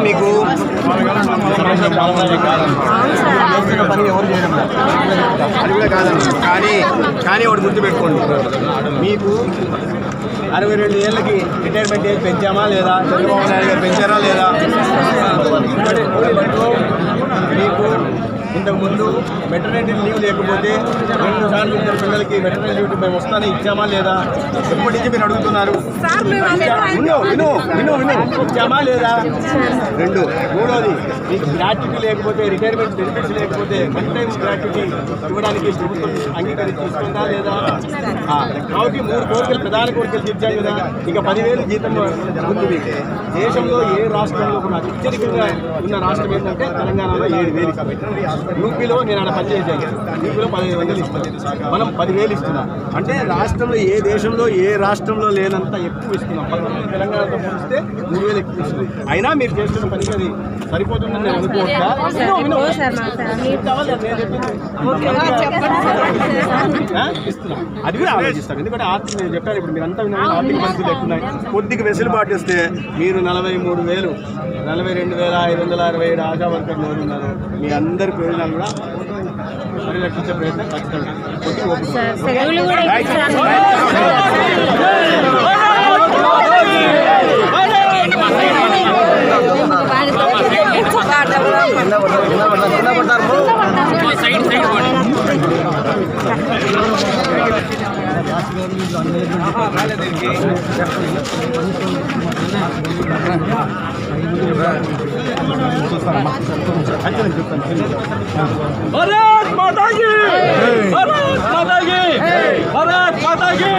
మీకు పని ఎవరు చేయడం అది కూడా కాదండి. కానీ ఒకటి గుర్తుపెట్టుకోండి, మీకు 62 ఏళ్ళకి రిటైర్మెంట్ ఏజ్ పెంచామా లేదా? చంద్రబాబు నాయుడు గారు పెంచారా లేదా? మీకు ఇంతకుముందు మెటర్నిటీ లీవ్ లేకపోతే 2 సార్లు ఇద్దరు పిల్లలకి మెటర్నిటీ లీవ్ మేము వస్తానే ఇచ్చామా లేదా? ఎప్పటి నుంచి మీరు అడుగుతున్నారు? ఇచ్చామా లేదా? 2. మూడోది, మీకు గ్రాట్యుటీ లేకపోతే, రిటైర్మెంట్ బెనిఫిట్స్ లేకపోతే వన్ టైం గ్రాట్యుటీ ఇవ్వడానికి ప్రభుత్వం అంగీకరిస్తుందా లేదా? కాబట్టి 3 కోరికలు, ప్రధాన కోరికలు తీర్చాం కదా. ఇంకా 10,000 జీతం ఉంది. దేశంలో ఏ రాష్ట్రంలో కూడా అత్యధికంగా ఉన్న రాష్ట్రం ఏంటంటే తెలంగాణలో 7,000. యూపీలో నేను అక్కడ పనిచేసాను, యూపీలో 15,000 ఇస్తున్నాను, మనం 10,000 ఇస్తున్నాం. అంటే రాష్ట్రంలో ఏ దేశంలో ఏ రాష్ట్రంలో లేనంత ఎక్కువ ఇస్తున్నాం. తెలంగాణతో పోలిస్తే 3,000 ఎక్కువ ఇస్తుంది. అయినా మీరు చేస్తున్న పనికి అది సరిపోతుందని నేను అనుకోవట్లా. ఇస్తున్నాం, అది కూడా ఆలోచిస్తాం. ఎందుకంటే నేను చెప్పాను, ఇప్పుడు మీరు అంతా ఆర్థిక పరిస్థితులు ఎక్కున్నాయి. కొద్దిగా వెసులుబాటు ఇస్తే మీరు 43,000, 42,567 ఆశా వర్కర్లు ఉన్నారు. మీ అందరి ప్రయోజనాలు కూడా పరిరక్షించే ప్రయత్నం ఖచ్చితంగా. भारत माता की, भारत माता की, भारत माता की।